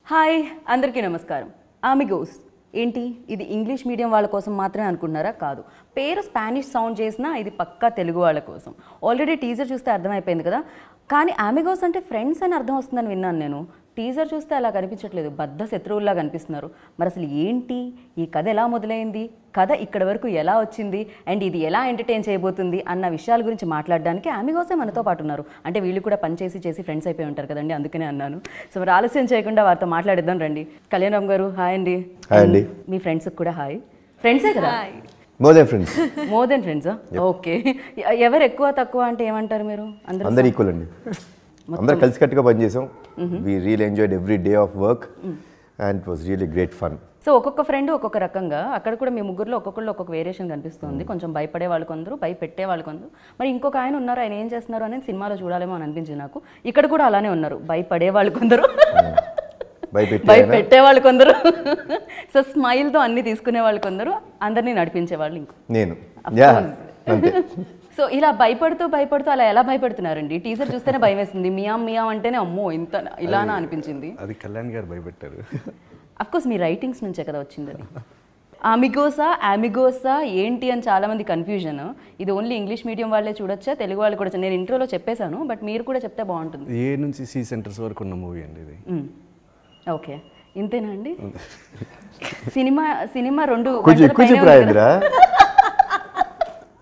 Hi అందరికీ నమస్కారం. Amigos ఏంటి ఇది ఇంగ్లీష్ మీడియం వాళ్ళ కోసం మాత్రమే అనుకుంటున్నారా? కాదు. పేరు స్పానిష్ సౌండ్ చేసినా ఇది పక్కా తెలుగు వాళ్ళ కోసం. ఆల్రెడీ టీజర్ చూస్తే అర్థమైపోయింది కదా. కానీ Amigos అంటే ఫ్రెండ్స్ అని అర్థం వస్తుందని విన్నాను నేను. టీజర్ చూస్తే అలా కనిపించట్లేదు, బద్ద శత్రువుల్లా కనిపిస్తున్నారు. మరి అసలు ఏంటి ఈ కథ, ఎలా మొదలైంది, కథ ఇక్కడ వరకు ఎలా వచ్చింది, అండ్ ఇది ఎలా ఎంటర్టైన్ చేయబోతుంది అన్న విషయాల గురించి మాట్లాడడానికి Amigos మనతో పాటు ఉన్నారు. అంటే వీళ్ళు కూడా పని చేసి ఫ్రెండ్స్ అయిపోయి ఉంటారు కదండి, అందుకనే అన్నాను. సో మరి ఆలస్యం చేయకుండా వారితో మాట్లాడిద్దాం రండి. కళ్యాణ్ రామ్ గారు హాయ్ అండి. హాయ్ అండి. మీ ఫ్రెండ్స్కి కూడా హాయ్. ఫ్రెండ్సే కదా? More than friends. More than ఫ్రెండ్సా? ఓకే. ఎవరు ఎక్కువ తక్కువ అంటే ఏమంటారు మీరు? అందరూ ఈక్వల్ అండి. అందరూ కలిసికట్టుగా పనిచేసాం. We really enjoyed every day of work and it was really great fun. So ఒక్కొక్క ఫ్రెండ్ ఒక్కొక్క రకంగా, అక్కడ కూడా మీ ముగ్గురులో ఒక్కొక్కళ్ళు ఒక్కొక్క వేరియేషన్ కనిపిస్తుంది. కొంచెం భయపడే వాళ్ళు కొందరు, భయపెట్టే వాళ్ళు కొందరు. మరి ఇంకొక ఆయన ఉన్నారు, ఆయన ఏం చేస్తున్నారు అనేది సినిమాలో చూడాలేమో అని అనిపించింది నాకు. ఇక్కడ కూడా అలానే ఉన్నారు, భయపడే వాళ్ళు కొందరు, భయపెట్టే వాళ్ళు కొందరు, సో స్మైల్తో అన్ని తీసుకునే వాళ్ళు కొందరు, అందరినీ నడిపించే వాళ్ళు ఇంకో నేను. సో ఇలా భయపడుతూ అలా ఎలా భయపడుతున్నారండి? టీజర్ చూస్తేనే భయం వేస్తుంది. మియాం అంటేనే అమ్మో ఇంత ఇలానా అనిపించింది. అది కళ్యాణ్ గారు భయపెట్టారు. అఫ్కోర్స్ మీ రైటింగ్స్ నుంచే కదా వచ్చింది అది. Amigos ఏంటి అని చాలా మంది కన్ఫ్యూజన్. ఇది ఓన్లీ ఇంగ్లీష్ మీడియం వాళ్ళే చూడొచ్చా, తెలుగు వాళ్ళు కూడా? నేను ఇంట్రోలో చెప్పేశాను, బట్ మీరు కూడా చెప్తే బాగుంటుంది. ఏ నుంచి సి సెంటర్స్ వరకు ఉన్న మూవీ అండి ఇది. ఓకే, ఇంతేనా అండి? సినిమా 2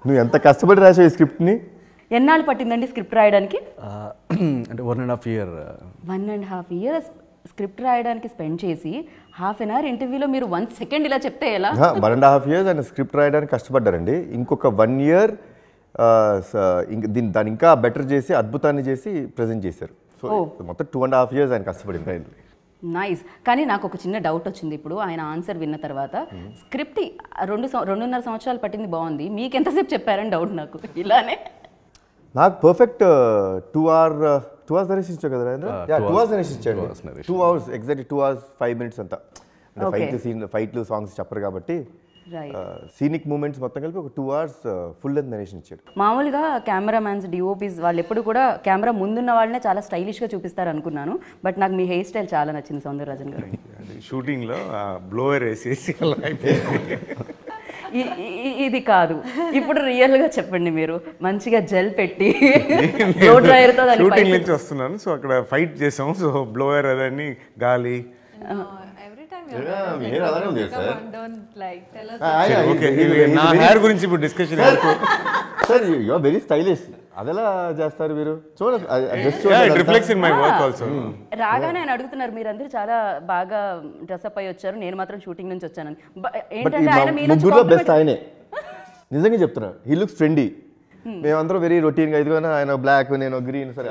నువ్వు ఎంత కష్టపడి రాసావు ఈ స్క్రిప్ట్ని? ఎన్నాళ్ళు పట్టిందండి స్క్రిప్ట్ రాయడానికి? అంటే 1.5 year. 1.5 years స్క్రిప్ట్ రాయడానికి స్పెండ్ చేసి హాఫ్ అన్ అవర్ ఇంటర్వ్యూలో మీరు 1 second ఇలా చెప్తే ఎలా? 1.5 years ఆయన స్క్రిప్ట్ రాయడానికి కష్టపడ్డారండి. ఇంకొక 1 year దాన్ని ఇంకా బెటర్ చేసి అద్భుతాన్ని చేసి ప్రజెంట్ చేశారు. సో మొత్తం 2.5 years ఆయన కష్టపడింది. నైస్. కానీ నాకు ఒక చిన్న డౌట్ వచ్చింది ఇప్పుడు ఆయన ఆన్సర్ విన్న తర్వాత. స్క్రిప్ట్ 2.5 సంవత్సరాలు పట్టింది, బాగుంది, మీకు ఎంతసేపు చెప్పారని డౌట్ నాకు. ఇలానే నాకు పర్ఫెక్ట్ 2 hours నరేషన్ ఇచ్చావు కదా రాజేంద్ర? 2 hours నరేషన్ ఇచ్చాడు. 2 hours ఎగ్జాక్ట్లీ 2 hours 5 minutes అంతా. ఫైట్లు సాంగ్స్ చెప్పరు కాబట్టి సీనిక్ మూమెంట్స్ మొత్తం కలిపి ఒక 2 hours ఫుల్ లెంత్ నరేషన్ ఇచ్చాడు. మామూలుగా కెమెరామ్యాన్స్, డిఓపీస్ వాళ్ళు ఎప్పుడు కూడా కెమెరా ముందున్న వాళ్ళనే చాలా స్టైలిష్గా చూపిస్తారు అనుకున్నాను, బట్ నాకు మీ హెయిర్ స్టైల్ చాలా నచ్చింది సౌందరరాజన్ గారు. షూటింగ్లో బ్లోవర్ వేసేసి ఇది కాదు, ఇప్పుడు రియల్గా చెప్పండి. మీరు మంచిగా జెల్ పెట్టి బ్లో డ్రైయర్తో షూటింగ్ నుంచి వస్తున్నాను, సో అక్కడ ఫైట్ చేసాం, సో బ్లోవర్ అదని గాలి. నా హెయిర్ గురించి ఇప్పుడు discussion. Sir you are very stylish. అదెలా చేస్తారు మీరు? చూడండి, reflects in my work also. రాగానే ఆయన అడుగుతున్నారు, మీరందరూ చాలా బాగా డ్రెస్అప్ అయ్యి వచ్చారు, నేను మాత్రం షూటింగ్ నుంచి వచ్చానని. ఏంటంటే ఆయన ముగ్గురులో బెస్ట్ ఆయనే, నిజంగా చెప్తున్నా. He looks trendy. మేమందరం వెరీ రొటీన్గా, ఇదిగోనా ఆయన బ్లాక్, నేను గ్రీన్. సరే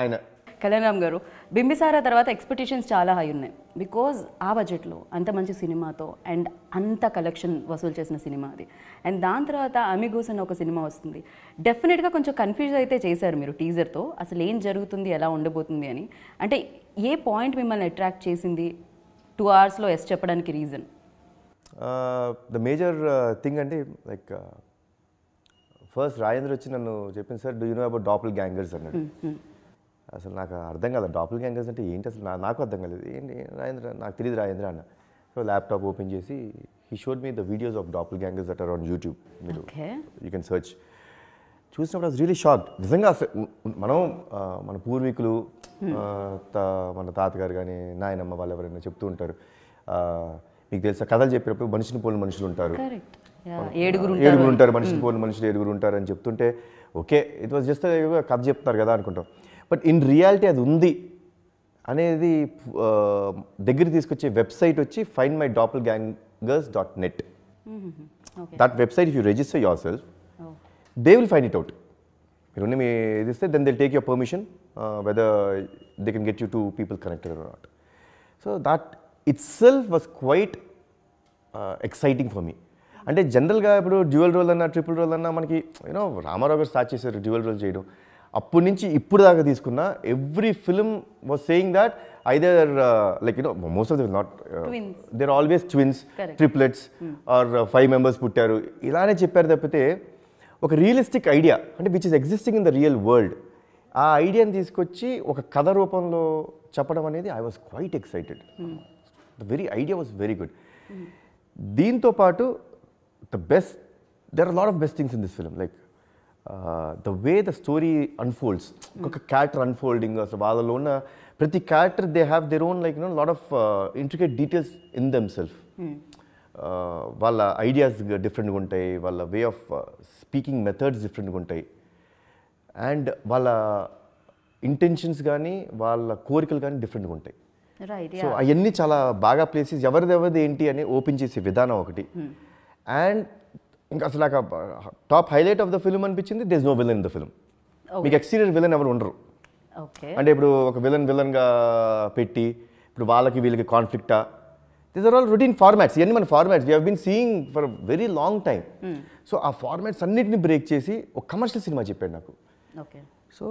ఆయన కళ్యాణ్ రామ్ గారు, బింబిసారా తర్వాత ఎక్స్పెక్టేషన్స్ చాలా హై ఉన్నాయి. బికాజ్ ఆ బడ్జెట్లో అంత మంచి సినిమాతో అండ్ అంత కలెక్షన్ వసూలు చేసిన సినిమా అది. అండ్ దాని తర్వాత అమిగోస్ అన్న ఒక సినిమా వస్తుంది. డెఫినెట్గా కొంచెం కన్ఫ్యూజ్ అయితే చేశారు మీరు టీజర్తో, అసలు ఏం జరుగుతుంది, ఎలా ఉండబోతుంది అని. అంటే ఏ పాయింట్ మిమ్మల్ని అట్రాక్ట్ చేసింది 2 hours ఎస్ చెప్పడానికి రీజన్? ద మేజర్ థింగ్ అంటే లైక్ ఫస్ట్ రాజేంద్ర వచ్చి నన్ను చెప్పింది, sir do you know about doppelgangers అన్నాడు. అసలు నాకు అర్థం కాదు, డాపుల్ గ్యాంగర్స్ అంటే ఏంటి అసలు నాకు అర్థం కాలేదు. ఏంటి రాజేంద్ర, నాకు తెలియదు రాజేంద్ర అన్న. సో ల్యాప్టాప్ ఓపెన్ చేసి he showed me the videos of doppelgangers that are on YouTube. మీరు యూ కెన్ సర్చ్. చూసినప్పుడు ఐ వాస్ రియలీ షాక్డ్. నిజంగా అసలు మన పూర్వీకులు, మన తాతగారు కానీ నాయనమ్మ వాళ్ళు ఎవరైనా చెప్తూ ఉంటారు, మీకు తెలుసా కథలు చెప్పినప్పుడు మనిషిని పోలిన మనుషులు ఉంటారు, 7 ఉంటారు, మనిషిని పోలిన మనుషులు 7 ఉంటారు అని చెప్తుంటే ఓకే ఇట్ వాజ్ జస్ట్ కథ చెప్తున్నారు కదా అనుకుంటాం. బట్ ఇన్ రియాలిటీ అది ఉంది అనేది దగ్గర తీసుకొచ్చే వెబ్సైట్ వచ్చి findmydopplgangers.net. That website if you register yourself they will find it out. మీరు మీ ఇది ఇస్తే then they'll take your permission whether they can get you 2 people connected or not. So that itself was quite exciting for me. అంటే జనరల్గా ఇప్పుడు dual role అన్నా, triple role అన్నా మనకి యూనో రామారావు గారు స్టార్ట్ చేశారు డ్యూయల్ రోల్ చేయడం. అప్పటి నుంచి ఇప్పుడు దాకా తీసుకున్న every film was saying that either like you know most of them not, there always twins, triplets or 5 members పుట్టారు, ఇలానే చెప్పారు తప్పితే ఒక రియలిస్టిక్ ఐడియా అంటే which is existing in the real world ఆ ఐడియాని తీసుకొచ్చి ఒక కథ రూపంలో చెప్పడం అనేది I was quite excited. The very idea was very good. దీంతో పాటు there are a lot of best things in this film, like the way the story unfolds, ఒక క్యారెక్టర్ అన్ఫోల్డింగ్, అసలు వాళ్ళలో ఉన్న ప్రతి character they have their own like lot of intricate details in them self. వాళ్ళ ideas డిఫరెంట్గా ఉంటాయి, వాళ్ళ way of speaking methods డిఫరెంట్గా ఉంటాయి, అండ్ వాళ్ళ ఇంటెన్షన్స్ కానీ వాళ్ళ కోరికలు కానీ డిఫరెంట్గా ఉంటాయి. సో అవన్నీ చాలా బాగా ప్లేసెస్ ఎవరిది ఏంటి అని ఓపెన్ చేసే విధానం ఒకటి. అండ్ ఇంకా అసలు నాకు top highlight of the film అనిపించింది there is no villain in the film. మీకు ఎక్స్టీరియర్ విలన్ ఎవరు ఉండరు. అంటే ఇప్పుడు ఒక విలన్గా పెట్టి ఇప్పుడు వాళ్ళకి వీళ్ళకి కాన్ఫ్లిక్టా, these are all routine formats. ఇవన్నీ మన formats we have been seeing for very long time. So ఆ ఫార్మాట్స్ అన్నిటిని బ్రేక్ చేసి ఒక కమర్షియల్ సినిమా చెప్పాడు నాకు. So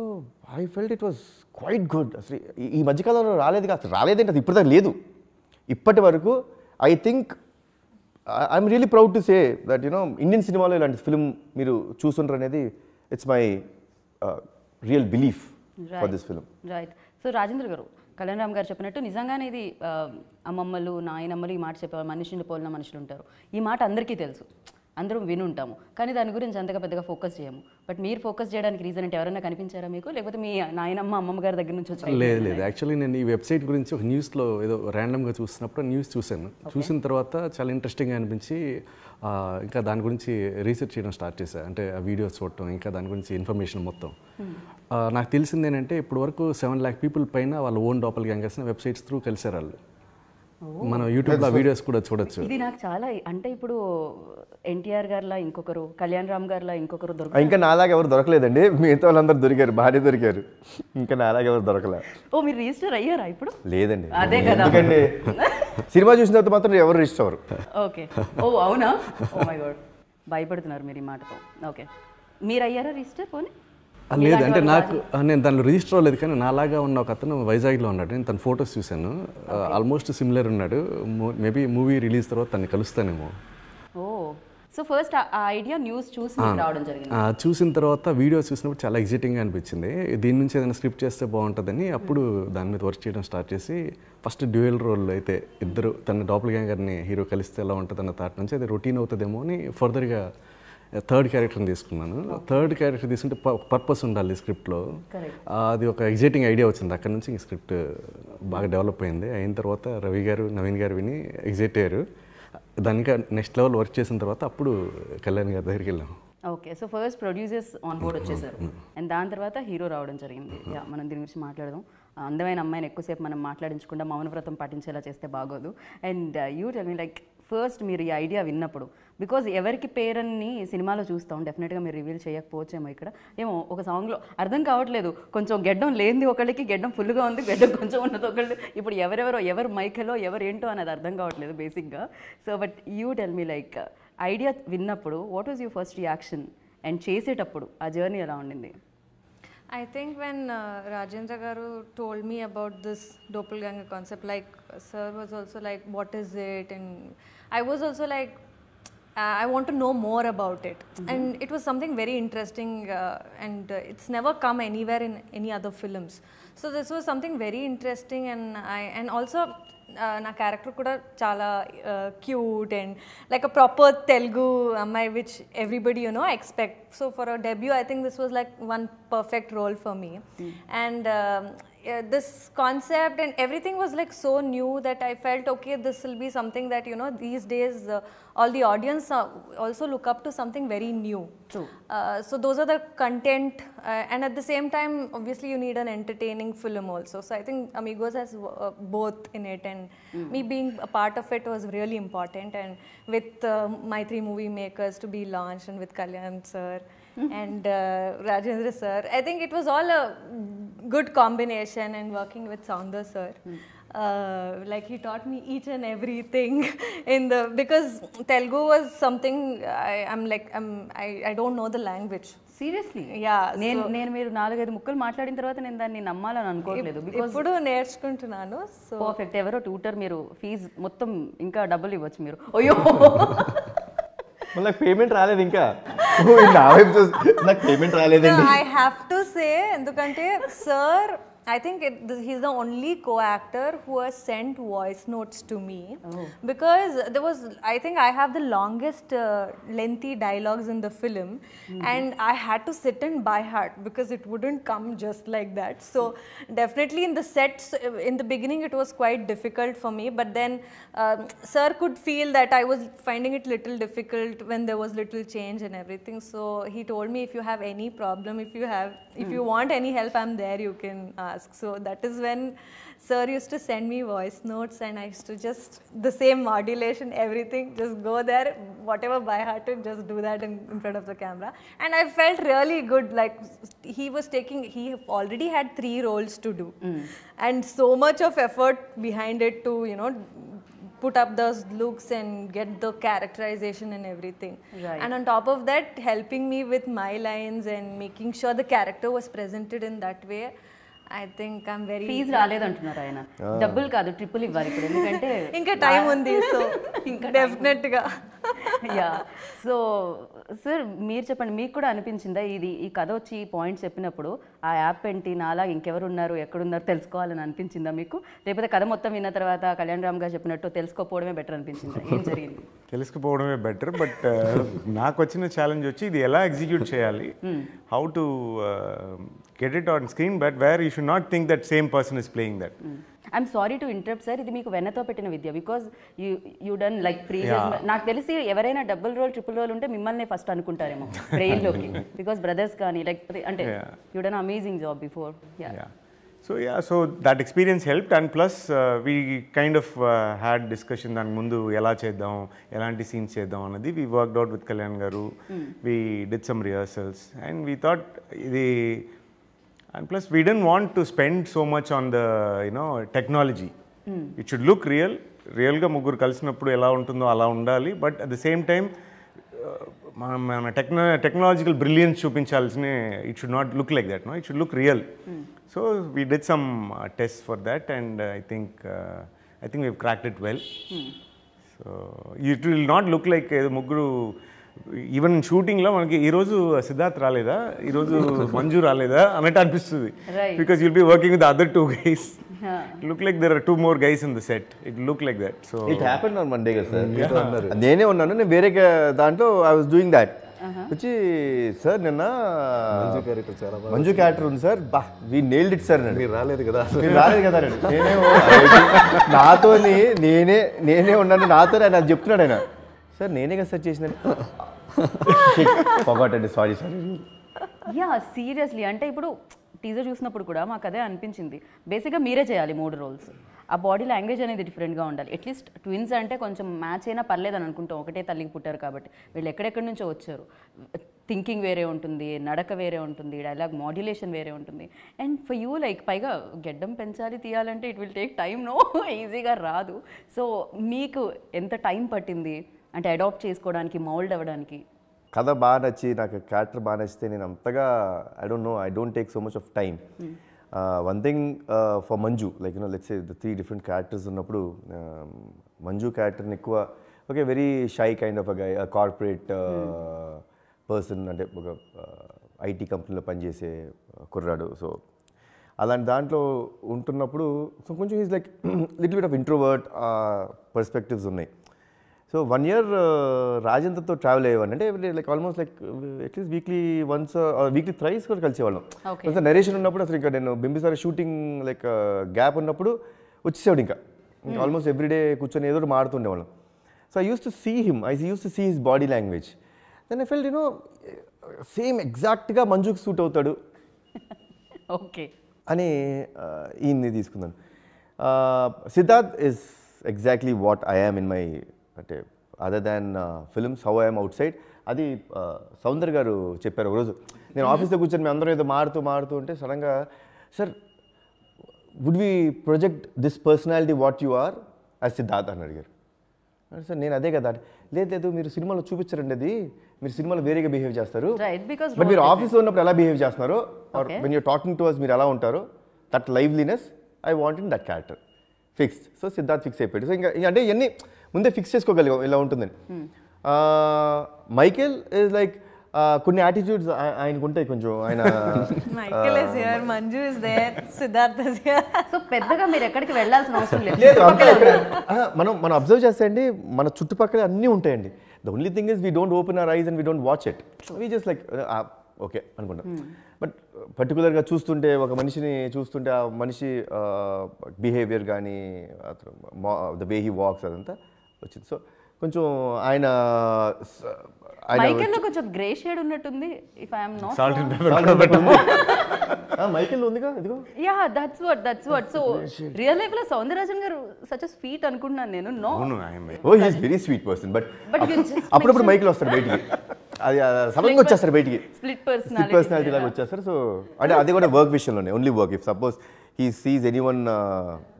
I felt it was quite good. అసలు ఈ మధ్యకాలంలో రాలేదంటే అది ఇప్పటిదాకా లేదు. ఇప్పటి వరకు I think I'm really proud to say that Indian సినిమాలో ఇలాంటి ఫిల్మ్ మీరు చూస్తుంటారు అనేది it's my real belief for this film. Right. So Rajendra గారు, కళ్యాణ్ రామ్ గారు చెప్పినట్టు నిజంగానే ఇది అమ్మమ్మలు నాయనమ్మలు ఈ మాట చెప్పేవాళ్ళు, మనిషిని పోలిన మనుషులు ఉంటారు. ఈ మాట అందరికీ తెలుసు, అందరం విని ఉంటాము, కానీ దాని గురించి అంతగా పెద్దగా ఫోకస్ చేయము. బట్ మీరు ఫోకస్ చేయడానికి రీజన్ అంటే ఎవరైనా కనిపించారా మీకు, లేకపోతే మీ నాయనమ్మ అమ్మమ్మ గారి దగ్గర నుంచి వచ్చి? లేదు, యాక్చువల్లీ నేను ఈ వెబ్సైట్ గురించి ఒక న్యూస్లో ఏదో ర్యాండమ్గా చూసినప్పుడు న్యూస్ చూశాను. చూసిన తర్వాత చాలా ఇంట్రెస్టింగ్గా అనిపించి ఇంకా దాని గురించి రీసెర్చ్ చేయడం స్టార్ట్ చేశాను. అంటే ఆ వీడియోస్ చూడటం, ఇంకా దాని గురించి ఇన్ఫర్మేషన్ మొత్తం. నాకు తెలిసింది ఏంటంటే ఇప్పుడు వరకు 7 lakh పీపుల్ పైన వాళ్ళ ఓన్ డాపల్ గ్యాంగర్స్ని వెబ్సైట్స్ త్రూ కలిసారు వాళ్ళు. మనం యూట్యూబ్లో వీడియోస్ కూడా చూడొచ్చు. ఇది నాకు చాలా, అంటే ఇప్పుడు ఎన్టీఆర్ గారిలా ఇంకొకరు, కళ్యాణ్ రామ్ గారిలా ఇంకొకరు దొరకలేదు. ఇంకా నాలాగా ఎవరు దొరకలేదండి, మిగతా వాళ్ళందరూ దొరికారు, బాగానే దొరికారు. ఇంకా నాలాగా ఎవరు దొరకలే. ఓ, మీరు రిజిస్టర్ అయ్యారా ఇప్పుడు? లేదండి. అదే కదా, ఎందుకండి సినిమా చూసిన తర్వాత మాత్రం ఎవరు రిజిస్టర్ అవ్వరు. ఓకే. ఓ అవునా? ఓ మై గాడ్, భయపడుతున్నారు మీరు ఈ మాటతో. ఓకే, మీరు అయ్యారా రిజిస్టర్? పోనీ లేదు, అంటే నేను దానిలో రిజిస్టర్ అవ్వలేదు, కానీ నాలాగా ఉన్న ఒక అతను వైజాగ్లో ఉన్నాడు. నేను తన ఫొటోస్ చూశాను, ఆల్మోస్ట్ సిమిలర్ ఉన్నాడు. మేబీ మూవీ రిలీజ్ తర్వాత తను కలుస్తానేమో. ఓ, సో ఫస్ట్ ఆ ఐడియా న్యూస్ చూసి రావడం జరిగింది. చూసిన తర్వాత వీడియోస్ చూసినప్పుడు చాలా ఎగ్జైటింగ్గా అనిపించింది. దీని నుంచి ఏదైనా స్క్రిప్ట్ చేస్తే బాగుంటుందని అప్పుడు దాని మీద వర్క్ చేయడం స్టార్ట్ చేసి, ఫస్ట్ డ్యూయల్ రోల్ అయితే ఇద్దరు తన డాపల్ గ్యాంగర్ని హీరో కలిస్తే ఎలా ఉంటుంది అన్న థాట్ నుంచి అది రొటీన్ అవుతుందేమో అని ఫర్దర్గా థర్డ్ క్యారెక్టర్ని తీసుకున్నాను. థర్డ్ క్యారెక్టర్ తీసుకుంటే పర్పస్ ఉండాలి స్క్రిప్ట్లో. అది ఒక ఎగ్జైటింగ్ ఐడియా వచ్చింది. అక్కడ నుంచి ఇంక స్క్రిప్ట్ బాగా డెవలప్ అయింది. అయిన తర్వాత రవి గారు, నవీన్ గారు విని ఎగ్జైట్ అయ్యారు. దానికి నెక్స్ట్ లెవెల్ వర్క్ చేసిన తర్వాత అప్పుడు కళ్యాణ్ గారి దగ్గరికి వెళ్ళాము. Okay, so first producers on board వచ్చేసారు, అండ్ దాని తర్వాత హీరో రావడం జరిగింది. యా, మనం దీని గురించి మాట్లాడదాం. అందమైన అమ్మాయిని ఎక్కువసేపు మనం మాట్లాడించకుండా మౌనవ్రతం పాటించేలా చేస్తే బాగోదు. And you tell me, like first మీరు ఈ ఐడియా విన్నప్పుడు, బికాజ్ ఎవరికి పేరని సినిమాలో చూస్తాం, డెఫినెట్గా మీరు రివీల్ చేయకపోవచ్చేమో. ఇక్కడ ఏమో ఒక సాంగ్లో అర్థం కావట్లేదు, కొంచెం గెడ్డం లేనిది ఒకళ్ళకి, గెడ్డం ఫుల్గా ఉంది, గెడ్డం కొంచెం ఉన్నది ఒకళ్ళు. ఇప్పుడు ఎవరు మైకలో ఎవరు ఏంటో అనేది అర్థం కావట్లేదు బేసిక్గా. So but you tell me, like idea విన్నప్పుడు what was your first reaction, and చేసేటప్పుడు ఆ జర్నీ ఎలా ఉండింది? I think when Rajendra garu told me about this doppelganger concept, like sir was also like, what is it? And I was also like, I want to know more about it. And it was something very interesting, and it's never come anywhere in any other films. So this was something very interesting, and also నా character కూడా చాలా cute and like a proper Telugu అమ్మాయి which everybody expect. So for a debut I think this was like one perfect role for me. And this concept and everything was like so new that I felt, okay, this will be something that these days all the audience also look up to something very new. True. So those are the content, and at the same time obviously you need an entertaining film also. So I think Amigos has both in it, and me being a part of it was really important. And with my 3 movie makers to be launched, and with Kalyan sir and Rajendra sir, I think it was all a good combination. And working with Soundar sir, like he taught me each and everything because Telugu was something I don't know the language. Seriously? Yeah, నేను మీరు 4-5 ముక్కలు మాట్లాడిన తర్వాత నేను దాన్ని నమ్మాలని అనుకోవట్లేదు. Because ఇప్పుడు నేర్చుకుంటున్నాను. So perfect. ఎవరో ట్యూటర్, మీరు ఫీజు మొత్తం ఇంకా డబ్బులు ఇవ్వచ్చు మీరు. అయ్యో, నాకు పేమెంట్ రాలేదు ఇంకా. నాకు పేమెంట్ రాలేదండి. I have to say, ఎందుకంటే sir, I think he's the only co-actor who has sent voice notes to me because there was, I think I have the longest lengthy dialogues in the film and I had to sit and by heart because it wouldn't come just like that. So definitely in the sets, in the beginning it was quite difficult for me, but then sir could feel that I was finding it little difficult when there was little change and everything. So he told me, if you have any problem, if you want any help, I'm there, you can ask. So that is when sir used to send me voice notes and I used to just, the same modulation, everything, just go there, whatever by heart, just do that in front of the camera. And I felt really good, like he already had 3 roles to do and so much of effort behind it to, you know, put up those looks and get the characterization and everything. Right. And on top of that, helping me with my lines and making sure the character was presented in that way. I think I'm very... fees రాలేదంటున్నారు ఆయన. డబ్బులు కాదు, triple ఇవ్వాలి ఇప్పుడు, ఎందుకంటే ఇంకా time ఉంది, so ఇంకా డెఫినెట్గా. యా. సో సార్ మీరు చెప్పండి, మీకు కూడా అనిపించిందా ఈ కథ వచ్చి ఈ పాయింట్స్ చెప్పినప్పుడు ఆ యాప్ ఏంటి, నాలా ఇంకెవరు ఉన్నారు, ఎక్కడున్నారు తెలుసుకోవాలని అనిపించిందా మీకు? లేకపోతే కథ మొత్తం విన్న తర్వాత కళ్యాణ్ రామ్ గారు చెప్పినట్టు తెలుసుకోపోవడమే బెటర్ అనిపించిందా? ఏం జరిగింది? తెలుసుకోపోవడమే బెటర్, బట్ నాకు వచ్చిన ఛాలెంజ్ వచ్చి ఇది ఎలా ఎగ్జిక్యూట్ చేయాలి, how to get it on screen, but where you should not think that same person is playing that. I'm sorry to interrupt sir, ఇది మీకు వెన్నతో పెట్టిన విద్య, because you done like previous. నాకు తెలిసి ఎవరైనా డబుల్ రోల్ ట్రిపుల్ రోల్ ఉంటే మిమ్మల్ని ఫస్ట్ అనుకుంటారేమో బ్రెయిన్లోకి, బికాస్ బ్రదర్స్ కానీ లైక్ అంటే you done amazing job before. So that experience helped, and plus we kind of had discussion దాని ముందు ఎలా చేద్దాం, ఎలాంటి సీన్స్ చేద్దాం అన్నది. We worked out with Kalyan garu, we did some rehearsals and we thought ఇది. And plus we didn't want to spend so much on the, you know, technology. It should look real గా ముగ్గురు కలిసినప్పుడు ఎలా ఉంటుందో అలా ఉండాలి, but at the same time మన technological brilliance చూపించాల్సిన, it should not look like that, no, it should look real. So we did some test for that and I think we've cracked it well. So it will not look like ముగ్గురు. Even షూటింగ్లో మనకి ఈరోజు సిద్ధార్థ్ రాలేదా, ఈరోజు మంజు రాలేదా అన్నట్టు అనిపిస్తుంది, because you'll be working with other 2 guys. Look like there are 2 more guys in the set. It looked like that. So it happened on Monday కదా సార్. నేనే ఉన్నాను, నేను వేరే దాంట్లో ఐ వాజ్ డూయింగ్ దాట్. వచ్చి సార్ నిన్న Manju character ఉంది sir, బా వీ నెయిల్డ్ ఇట్ సార్. మీరు రాలేదు కదా నేనే నాతో నేనే ఉన్నాను, నాతో ఆయన చెప్తున్నాడు ఆయన, సార్ నేనే కదా సార్ చేసిన పొగటండి, సారీ. యా సీరియస్లీ, అంటే ఇప్పుడు టీజర్ చూసినప్పుడు కూడా మాకు అదే అనిపించింది. బేసిక్గా మీరే చేయాలి 3 రోల్స్. ఆ బాడీ లాంగ్వేజ్ అనేది డిఫరెంట్గా ఉండాలి. అట్లీస్ట్ ట్విన్స్ అంటే కొంచెం మ్యాచ్ అయినా పర్లేదని అనుకుంటాం, ఒకటే తల్లికి పుట్టారు కాబట్టి. వీళ్ళు ఎక్కడెక్కడి నుంచో వచ్చారు, థింకింగ్ వేరే ఉంటుంది, నడక వేరే ఉంటుంది, డైలాగ్ మాడ్యులేషన్ వేరే ఉంటుంది. అండ్ ఫర్ యూ లైక్ పైగా గెడ్డం పెంచాలి తీయాలంటే it will take time, no ఈజీగా రాదు. సో మీకు ఎంత టైం పట్టింది అంటే అడాప్ట్ చేసుకోవడానికి, మౌల్డ్ అవ్వడానికి? కథ బాగా నచ్చి, నాకు క్యారెక్టర్ బాగా నచ్చితే నేను అంతగా I don't take so much of time. One thing for Manju, like you know let's say the 3 different characters ఉన్నప్పుడు మంజు క్యారెక్టర్ని ఎక్కువ okay very shy kind of a guy, corporate person, అంటే ఒక ఐటీ కంపెనీలో పనిచేసే కుర్రాడు. సో అలాంటి దాంట్లో ఉంటున్నప్పుడు సో కొంచెం is like little bit of introvert perspectives ఉన్నాయి. సో 1 year రాజేంద్రతో ట్రావెల్ అయ్యేవాడిని, అంటే like almost like at least weekly once weekly thrice కూడా కలిసేవాళ్ళం. కొంచెం నరేషన్ ఉన్నప్పుడు అసలు ఇంకా నేను బింబిసారి షూటింగ్ లైక్ గ్యాప్ ఉన్నప్పుడు వచ్చేసాడు, ఇంకా ఆల్మోస్ట్ ఎవ్రీడే కూర్చొని ఏదో మాడుతుండేవాళ్ళం. So I use to see him, I use to see his body language. Then I felt you know same ఎగ్జాక్ట్గా మంజుకి సూట్ అవుతాడు ఓకే అని ఈయన్ని తీసుకున్నాను. Siddharth is exactly what I am in my, అంటే other than films how I'm outside. అది సౌందర్ గారు చెప్పారు ఒకరోజు, నేను ఆఫీస్లో కూర్చొని మేము అందరం ఏదో మాడుతూ ఉంటే సడన్గా, sir would we project this personality what you are as Siddharth అని అడిగారు. సార్ నేను అదే కదా, లేదు మీరు సినిమాలో చూపించారండి, అది మీరు సినిమాలో వేరేగా బిహేవ్ చేస్తారు, బట్ మీరు ఆఫీస్లో ఉన్నప్పుడు ఎలా బిహేవ్ చేస్తున్నారో, or when you're talking to us మీరు ఎలా ఉంటారో, that liveliness I want in that character. Fixed. So Siddharth fix అయిపోయాడు. సో ఇంకా అంటే ఇవన్నీ ముందే ఫిక్స్ చేసుకోగలిగాం ఇలా ఉంటుందని. మైకేల్ ఈజ్ లైక్ కొన్ని యాటిట్యూడ్స్ ఆయనకు ఉంటాయి కొంచెం. ఆయన Michael is here, Manju is there, Siddharth is here. So పెద్దగా మీరు ఎక్కడికి వెళ్ళాల్సిన అవసరం లేదు. లేదు మనం అబ్జర్వ్ చేస్తే అండి మన చుట్టుపక్కల అన్నీ ఉంటాయండి. The only thing is we don't open our eyes and we don't watch it. We just like okay అనుకుంటాం. బట్ పర్టికులర్గా చూస్తుంటే ఒక మనిషిని చూస్తుంటే ఆ మనిషి బిహేవియర్ కానీ ద వే హీ వాక్స్ అదంతా వచ్చింది. సో కొంచెం ఆయన మైకెల్ లో కొంచెం గ్రే షేడ్ ఉన్నట్టుంది. If I am not Michael ఉందిగా ఇదిగో. Yeah that's what so real life లో Soundararajan garu such a sweet అనుకుంటున్నాను నేను. No oh he is very sweet person. But అప్పుడప్పుడు మైకెల్ వస్తారు బయటికి, అది సడన్గా వచ్చేస్తారు బయటికి, స్ప్లిట్ పర్సనాలిటీ లాగా వచ్చేస్తారు. సో అంటే అది కూడా వర్క్ విషయంలోనే, only work. If suppose he sees anyone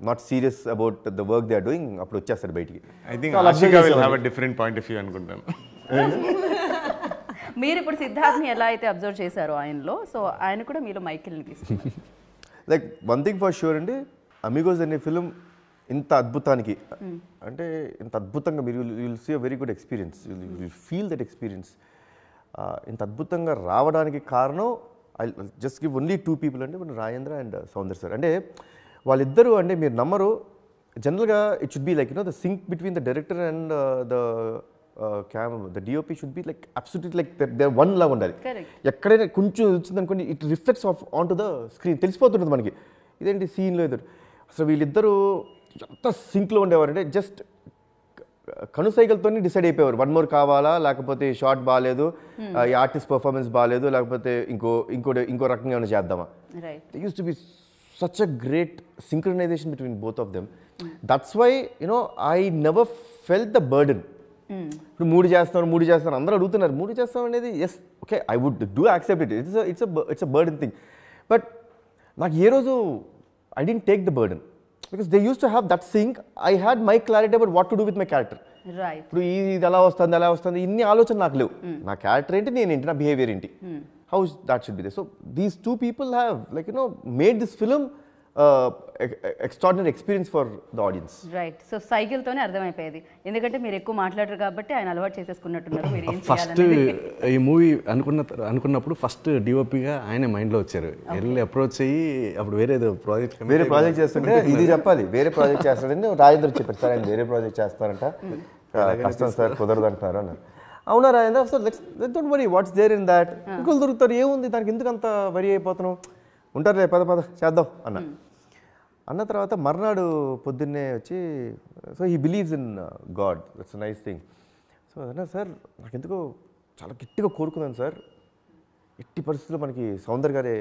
not serious about the work they are doing, appudu vachestaru bayitiki. I think Ashika will have a different point of view anukuntanu. మీరు ఇప్పుడు సిద్ధార్థ్ని ఎలా అయితే observe చేశారో ఆయనలో, so ఆయన కూడా మీలో మైకిల్ని తీసుకున్నారు. Like one thing for sure అండి, అమిగోస్ అనే ఫిలిం ఇంత అద్భుతానికి అంటే ఇంత అద్భుతంగా మీరు will see a very good experience, will feel that experience. ఇంత అద్భుతంగా రావడానికి కారణం I just give only 2 people అంటే రాజేంద్ర అండ్ సౌందర్ సార్. అంటే వాళ్ళిద్దరూ అంటే మీరు నమ్మరు, జనరల్గా it should be like the sync between the director and the DOP should be like absolutely like they one లాగా ఉండాలి. ఎక్కడైనా కొంచెం వచ్చింది అనుకోండి, it reflects on to the screen, తెలిసిపోతుంటుంది మనకి ఇదేంటి సీన్లో ఎదురు. అసలు వీళ్ళిద్దరూ ఎంత సింక్లో ఉండేవారంటే జస్ట్ కనుసైగలతో డిసైడ్ అయిపోయేవారు. 1 more కావాలా, లేకపోతే షార్ట్ బాగాలేదు, ఈ ఆర్టిస్ట్ పర్ఫార్మెన్స్ బాగాలేదు, లేకపోతే ఇంకో రకంగా ఏమైనా చేద్దామా. They use to be such a great synchronization between both of them. That's why you know I never felt the burden. ఇప్పుడు 3 చేస్తున్నారు అందరూ అడుగుతున్నారు 3 చేస్తాం అనేది. Yes okay, I would do accept it, it's a burden thing. But నాకు ఏ రోజు I didn't take the burden, because they used to have that sync. I had my clarity about what to do with my character. Right. ఇప్పుడు ఇది ఎలా వస్తుంది ఇన్ని ఆలోచన నాకు లేవు. నా క్యారెక్టర్ ఏంటి, నేనేంటి, నా బిహేవియర్ ఏంటి, how that should be they. So these 2 people have like made this film extraordinary experience for the audience. Right. So సైకిల్తోనే అర్థమైపోయేది, ఎందుకంటే మీరు ఎక్కువ మాట్లాడరు కాబట్టి ఆయన అలవాటు చేసేసుకున్నట్టున్నారు. మీరు ఏం ఫస్ట్ ఈ మూవీ అనుకున్నప్పుడు ఫస్ట్ డిఓపిగా ఆయన మైండ్లో వచ్చారు. వెళ్ళి అప్రోచ్ అయ్యి అప్పుడు వేరే ప్రాజెక్ట్ చేస్తుంటే ఇది చెప్పాలి, వేరే ప్రాజెక్ట్ చేస్తాడని రాజేంద్ర చెప్పారు. సార్ ఆయన వేరే ప్రాజెక్ట్ చేస్తారంట, కష్టం సార్ కుదరదు అంటున్నారు అన్నారు. అవునా Rajendra, sir let's don't worry, what's there in that, ఇంకోళ్ళు దొరుకుతారు, ఏముంది దానికి ఎందుకు అంత వరీ అయిపోతున్నావు, ఉంటారులే పద చేద్దాం అన్న తర్వాత మర్నాడు పొద్దున్నే వచ్చి, so he believes in God, that's a nice thing. So అన్నారు సార్ నాకు ఎందుకో చాలా గట్టిగా కోరుకున్నాను సార్, ఎట్టి పరిస్థితుల్లో మనకి సౌందర్ గారే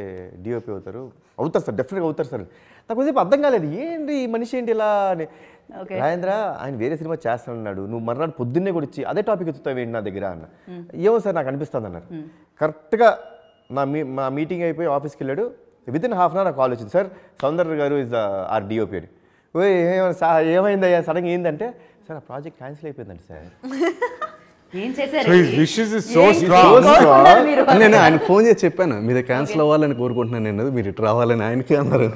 డిఓపి అవుతారు సార్, డెఫినెట్గా అవుతారు సార్. నాకు కొద్దిసేపు అర్థం కాలేదు, ఏంటి ఈ మనిషి ఏంటి ఇలా అని. రాజేంద్ర ఆయన వేరే సినిమా చేస్తానన్నాడు, నువ్వు మర్నాడు పొద్దున్నే కూడా ఇచ్చి అదే టాపిక్ ఎత్తుతావు ఏంటి నా దగ్గర అన్న. ఏమో సార్ నాకు అనిపిస్తుంది అన్నారు. కరెక్ట్గా మా మీటింగ్ అయిపోయి ఆఫీస్కి వెళ్ళాడు. Within half an hour call వచ్చింది, sir Soundar garu is are DOP అని. ఏమైందయ్యా సడన్గా ఏంటంటే, సార్ ఆ ప్రాజెక్ట్ క్యాన్సిల్ అయిపోయిందండి సార్. ఏం చేశారు? నేను ఆయన ఫోన్ చేసి చెప్పాను, మీది క్యాన్సిల్ అవ్వాలని కోరుకుంటున్నాను నేను, మీరు ఇటు రావాలని ఆయనకి అన్నారు.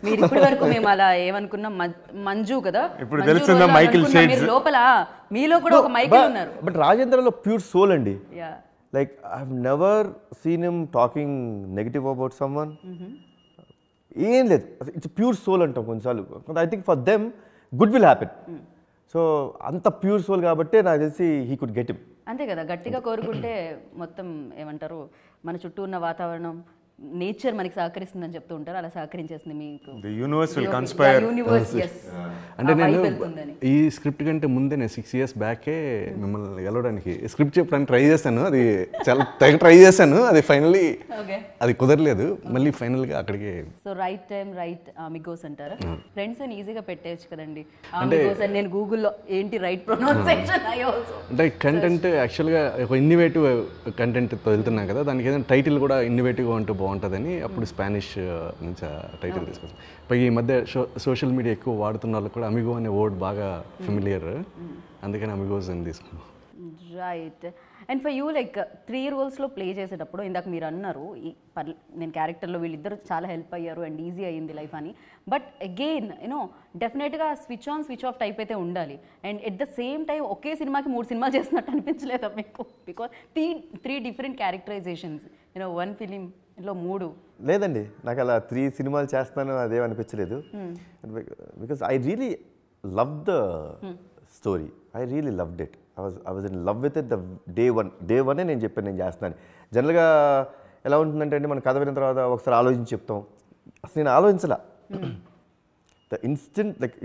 మీరు ఇప్పటి వరకు మేము అలా ఏమనుకున్నాం, మంజు కదా ఇప్పుడు తెలుస్తుందా మైకిల్ షేడ్స్ లోపల, మీలో కూడా ఒక మైకిల్ ఉన్నారు. బట్ రాజేంద్రలో ప్యూర్ సోల్ అండి. Like I've never seen him talking negative about someone. ఏం లేదు, ఇట్స్ ప్యూర్ సోల్ అంటాం కొన్నిసార్లు. I think for them good will happen. So అంత ప్యూర్ సోల్ కాబట్టి నాకు తెలిసి హీ కుడ్ గెట్ హిమ్. అంతే కదా, గట్టిగా కోరుకుంటే మొత్తం ఏమంటారు, మన చుట్టూ ఉన్న వాతావరణం, నేచర్ మనకి సహకరిస్తుందని చెప్తూ ఉంటారు, అలా సహకరించేస్తుంది మీకు. The universe will conspire. Universe, yes. అంటే నేను ఈ స్క్రిప్ట్ కంటే ముందే నేను 6 years బ్యాకే మిమ్మల్ని గెలవడానికి స్క్రిప్ట్ చెప్పడానికి ట్రై చేశాను. అది చాలా తెగ ట్రై చేశాను, అది ఫైనల్లీ అది కుదరలేదు. మళ్ళీ ఫైనల్గా అక్కడికి. So right time right Amigos అంటారా? ఫ్రెండ్స్ అని ఈజీగా పెట్టేయచ్చు కదండి అమిగోస్ అని. నేను గూగుల్లో ఏంటి రైట్ ప్రొనౌన్సియేషన్ ఐ ఆల్సో. అంటే కంటెంట్ యాక్చువల్గా ఒక ఇన్నోవేటివ్ కంటెంట్తో వెళ్తున్నాం కదా, దానికి ఏదైనా టైటిల్ కూడా ఇన్నోవేటివ్గా ఉంటూ బాగుంటుందని అప్పుడు స్పానిష్ నుంచి టైటిల్ తీసుకొచ్చాను. పై ఈ మధ్య సోషల్ మీడియా ఎక్కువ వాడుతున్న వాళ్ళకి కూడా అమిగో అనే వర్డ్ బాగా ఫెమిలియర్, అందుకని అమిగోస్ అని తీసుకున్నాం. Right. And for you like 3 రోల్స్లో ప్లే చేసేటప్పుడు ఇందాక మీరు అన్నారు నేను క్యారెక్టర్లో వీళ్ళిద్దరు చాలా హెల్ప్ అయ్యారు అండ్ ఈజీ అయ్యింది లైఫ్ అని. బట్ అగైన్ యూనో డెఫినెట్గా switch on switch off type అయితే ఉండాలి. And at the same time ఒకే సినిమాకి 3 సినిమాలు చేస్తున్నట్టు అనిపించలేదా మీకు? బికాస్ 3 డిఫరెంట్ క్యారెక్టరైజేషన్స్ యూనో 1 ఫిలింలో 3. లేదండి, నాకు అలా 3 సినిమాలు చేస్తాను అదేం అనిపించలేదు. Because I really love the story, I really loved it. I was in love with it the day one నేను చెప్పాను నేను చేస్తాను. జనరల్గా ఎలా ఉంటుందంటే అండి, మనం కథ విన్న తర్వాత ఒకసారి ఆలోచించి చెప్తాం. అసలు నేను ఆలోచించలా, ద ఇన్స్టెంట్ లైక్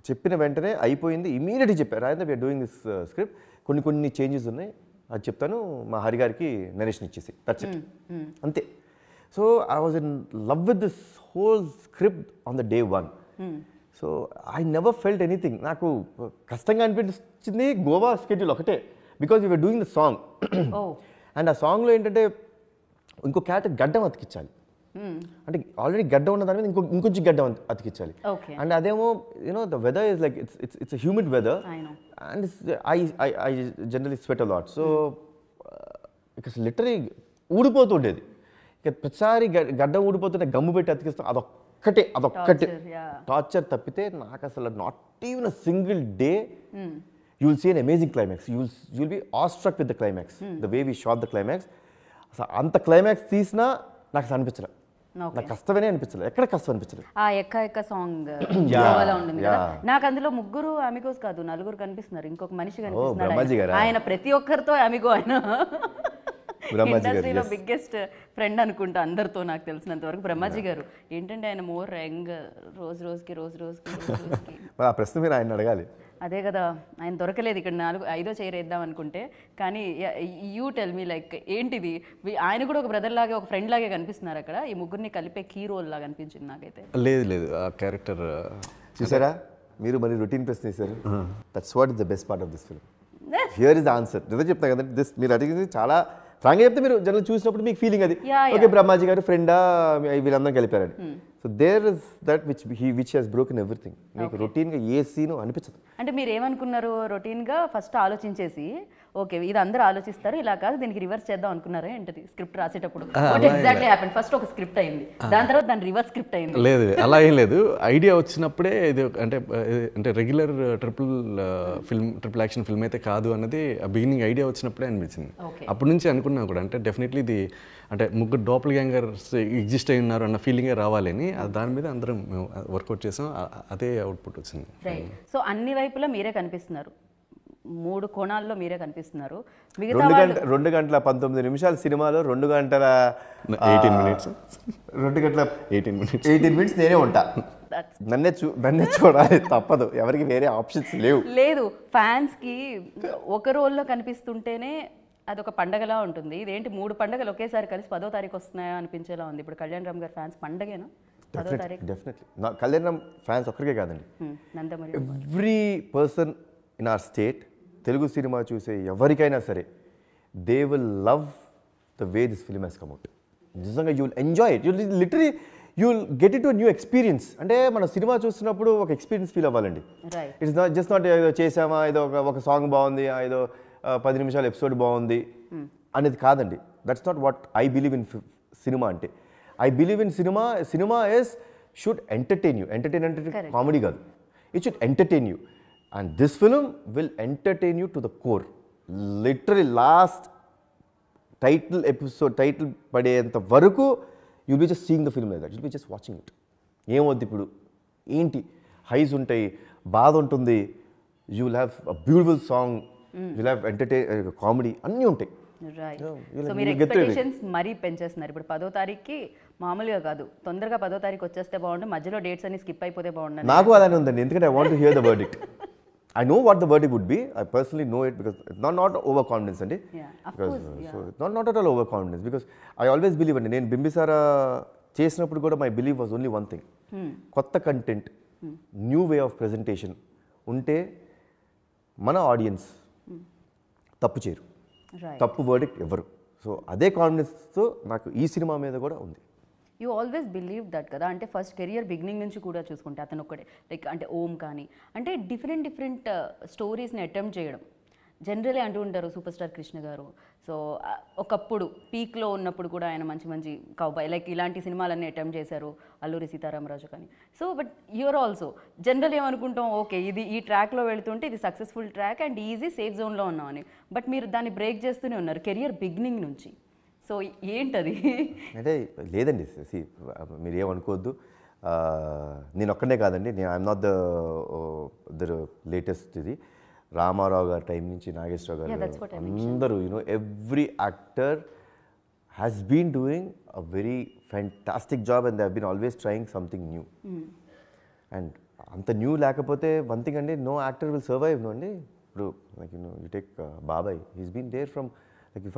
చెప్పిన వెంటనే అయిపోయింది, ఇమీడియట్గా చెప్పారు Rajendra we are doing this script, కొన్ని చేంజెస్ ఉన్నాయి అది చెప్తాను మా హరి గారికి నరేషన్ ఇచ్చేసి టచ్ ఇట్ అంతే. So I was in love with this whole script on the day one. So I never felt anything. నాకు కష్టంగా అనిపించింది గోవా స్కెడ్యూల్ ఒకటే, because we were doing the song. And ఆ సాంగ్లో ఏంటంటే ఇంకో క్యారెక్టర్ గడ్డం అతికించాలి, అంటే ఆల్రెడీ గడ్డ ఉన్న దాని మీద ఇంకొంచెం గడ్డం అతికించాలి. అండ్ అదేమో you know the weather is like it's humid weather and I generally sweat a lot. So ఇక లిటరీ ఊడిపోతుండేది. ఇక ప్రతిసారి గడ్డం ఊడిపోతుంటే గమ్ము పెట్టి అతికిస్తాం, అదొక్కటే టార్చర్ తప్పితే నాకు అసలు not even a single day you will see an amazing climax. You will be all struck with the climax, the way we shot the climax. అసలు అంత క్లైమాక్స్ తీసినా నాకు అనిపించలే, నాకు కష్టమనే అనిపించలేదు, ఎక్కడ కష్టం అనిపించలేదు. ఆ ఎక్క సాంగ్ గోవాలో ఉంటుంది కదా, నాకు అందులో 3 అమిగోస్ కాదు 4 కనిపిస్తున్నారు, ఇంకొక మనిషి కనిపిస్తున్నాడు. ఆయన ప్రతి ఒక్కరితో అమిగో, ఆయన ఇండస్ట్రీలో బిగ్గెస్ట్ ఫ్రెండ్ అనుకుంటా అందరితో నాకు తెలిసినంత వరకు. బ్రహ్మాజీ గారు ఏంటంటే ఆయన మోర్ యంగ్, రోజుకి ఆ ప్రశ్న మీరు ఆయన అడగాలి. అదే కదా, ఆయన దొరకలేదు ఇక్కడ 5వ చైర్ వేద్దాం అనుకుంటే. కానీ యూ టెల్ మీ లైక్ ఏంటిది, ఆయన కూడా ఒక బ్రదర్ లాగే ఒక ఫ్రెండ్ లాగే కనిపిస్తున్నారు అక్కడ, ఈ ముగ్గురిని కలిపే కీ రోల్ లాగా అనిపించింది నాకైతే. లేదు ఆ క్యారెక్టర్ చూసారా మీరు, మరి రొటీన్ ప్రశ్న వేశారు. That's what is the best part of this film. Here is the answer. నిజం చెప్తా కదండి, దిస్ మీరు అడిగింది చాలా ఫ్రాంక్గా చెప్తే మీరు జనరల్ చూసినప్పుడు మీకు ఫీలింగ్ అది, ఓకే బ్రహ్మాజీ గారు ఫ్రెండా వీళ్ళందరం కలిపారని. So there is that which he's broken everything. మీకు రొటీన్గా ఏ సీను అనిపించదు. అంటే మీరు ఏమనుకున్నారు, రొటీన్గా ఫస్ట్ ఆలోచించేసి ఓకే ఇది అందరూ ఆలోచిస్తారు ఇలా కాదు దీనికి రివర్స్ చేద్దాం అనుకున్నారా ఏంటది స్క్రిప్ట్ రాసేటప్పుడు? What exactly happened? ఫస్ట్ ఒక స్క్రిప్ట్ అయింది, దాని తర్వాత దాని రివర్స్ స్క్రిప్ట్ అయింది. లేదు అలా ఏం లేదు, ఐడియా వచ్చినప్పుడే ఇది అంటే రెగ్యులర్ ట్రిపుల్ యాక్షన్ ఫిల్మ్ అయితే కాదు అన్నది బిగినింగ్ ఐడియా వచ్చినప్పుడే అనిపించింది. అప్పటి నుంచి అనుకున్నా కూడా, అంటే డెఫినెట్లీ ఇది అంటే 3 డోపుల్ గ్యాంగర్స్ ఎగ్జిస్ట్ అయి ఉన్నారు అన్న ఫీలింగే రావాలని దాని మీద అందరం వర్కౌట్ చేసాం, అదే అవుట్పుట్ వచ్చింది. సో అన్ని వైపులా మీరే కనిపిస్తున్నారు, 3 కోణాల్లో మీరే కనిపిస్తున్నారు. 2 గంటల 19 నిమిషాల సినిమాలో 2 గంటల 18 మినిట్స్ 2 గంటల 18 మినిట్స్ నేనే ఉంటా. నన్నే చూడాలి తప్పదు, ఎవరికి వేరే ఆప్షన్స్ లేదు. ఫ్యాన్స్కి ఒక రోల్లో కనిపిస్తుంటేనే అదొక పండగలా ఉంటుంది. ఇదేంటి 3 పండుగలు ఒకేసారి కలిసి 10వ తారీఖు వస్తున్నాయా అనిపించేలా ఉంది. ఇప్పుడు కళ్యాణ్ రామ్ గారి ఫ్యాన్స్ పండగేనా 10వ తారీఖు? డెఫినెట్లీ కళ్యాణ్ రామ్ ఫ్యాన్స్ ఒక్కరికే కాదండి, Nandamuri every person in our state Telugu cinema చూసే ఎవరికైనా సరే they will love the way this film he's come out. నిజంగా you will enjoy it, you literally you will get it to new experience. అంటే మన cinema చూస్తున్నప్పుడు ఒక ఎక్స్పీరియన్స్ ఫీల్ అవ్వాలండి. It's not just not ఏదో చేసామా, ఏదో ఒక సాంగ్ బాగుంది, ఏదో 10 నిమిషాల ఎపిసోడ్ బాగుంది అనేది కాదండి. That's not what I believe in cinema. అంటే I believe in cinema is should entertain you. Entertain అంటే కామెడీ కాదు, it should entertain you. And this film will entertain you to the core. Literally last title పడేంత వరకు you'll be just seeing the film like that, you'll be just watching it. ఏమవుద్ది ఇప్పుడు ఏంటి, highs ఉంటాయి, బాధ ఉంటుంది, you will have a beautiful song, you will have comedy, అన్నీ ఉంటాయి. సో మీరు ఎక్స్పెక్టేషన్స్ మరీ పెంచేస్తున్నారు. ఇప్పుడు 10వ తారీఖుకి మామూలుగా కాదు, తొందరగా 10వ తారీఖు వచ్చేస్తే బాగుంటుంది, మధ్యలో డేట్స్ అన్ని స్కిప్ అయిపోతే బాగుంటుంది. నాకు అలానే ఉందండి, ఎందుకంటే I want to hear the verdict. I know what the verdict would be. I personally know it because it's not overconfidence, andi. Not at all overconfidence, because I always believe in నేను బింబిసారా చేసినప్పుడు కూడా my belief was only one thing. కొత్త content, new way of presentation ఉంటే మన audience తప్పు చేయరు, తప్పు verdict ఎవరు. సో అదే కాన్ఫిడెన్స్తో నాకు ఈ సినిమా మీద కూడా ఉంది. యూ ఆల్వేస్ బిలీవ్ దట్ కదా, అంటే ఫస్ట్ కెరియర్ బిగినింగ్ నుంచి కూడా చూసుకుంటే అతను ఒక్కడే లైక్ అంటే ఓం కానీ అంటే డిఫరెంట్ స్టోరీస్ని అటెంప్ట్ చేయడం, జనరలీ అంటూ ఉంటారు సూపర్ స్టార్ కృష్ణ గారు. సో ఒకప్పుడు పీక్లో ఉన్నప్పుడు కూడా ఆయన మంచి మంచి కౌబాయ్ లైక్ ఇలాంటి సినిమాలన్నీ అటెంప్ట్ చేశారు, అల్లూరి సీతారామరాజు కానీ. So but you are also general ఏమనుకుంటాం, ఓకే ఇది ఈ ట్రాక్లో వెళ్తుంటే ఇది successful track and easy safe జోన్లో ఉన్నాం అని. బట్ మీరు దాన్ని బ్రేక్ చేస్తూనే ఉన్నారు కెరియర్ బిగినింగ్ నుంచి. సో ఏంటది? అంటే లేదండి, మీరు ఏమనుకోవద్దు, నేను ఒక్కడే కాదండి, నేను ఐఎమ్ నాట్ ద లేటెస్ట్. ఇది రామారావు గారి టైం నుంచి నాగేశ్వరరావు గారు అందరూ every actor has been doing a very fantastic job and they have been always trying something new. And అంత న్యూ లేకపోతే వన్ థింగ్ అండి, no actor will survive. No అండి, ఇప్పుడు like you take బాబాయ్, he's been there from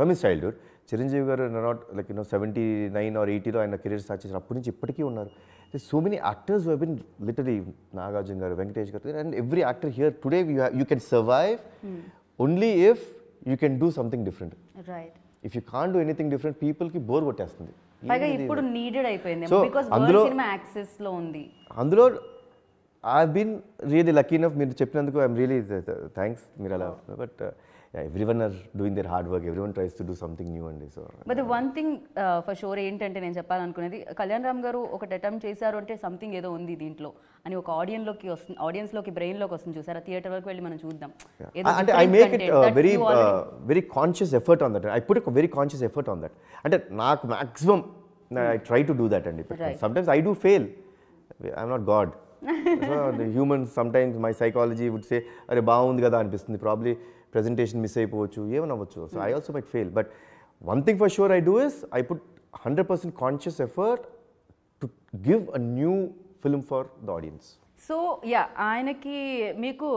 from his childhood. Chiranjeevi garu not like 79 or 80లో ఆయన career start చేశారు, అప్పటి నుంచి ఇప్పటికీ ఉన్నారు. So many actors who have been literally, Nagarjuna garu, Venkatesh garu, and every actor here today you can survive only if you can do something different. Right. If you can't do anything different పీపుల్కి bore కొట్టేస్తుంది. పైగా ఇప్పుడు needed అయిపోయింది because cinema యాక్సెస్లో ఉంది. అందులో I been really lucky enough, మీరు చెప్పినందుకు ఐఎమ్ రియలీ థ్యాంక్స్. మీరు అలా, but everyone are doing their hard work, everyone tries to do something new అండి. So but the one thing for sure ఏంటంటే నేను చెప్పాలనుకునేది, కళ్యాణ్ రామ్ గారు ఒకటి అటెంప్ట్ చేశారు అంటే సంథింగ్ ఏదో ఉంది దీంట్లో అని ఒక ఆడియన్స్లోకి బ్రెయిన్లోకి వస్తుంది. చూసారా, థియేటర్ వరకు వెళ్ళి మనం చూద్దాం. అంటే I make it very conscious effort on that. I put a very conscious effort on that. అంటే నాకు maximum I try to do that అండి. Sometimes I do fail, I'm not God. Humans sometimes my psychology would say అరే బాగుంది కదా అనిపిస్తుంది, probably presentation miss అయిపోవచ్చు, ఏమైనా అవ్వచ్చు. So I also might fail, but one thing for sure I do is I put 100% conscious effort to give a new film for the audience. So yeah, ఆయనకి మీకు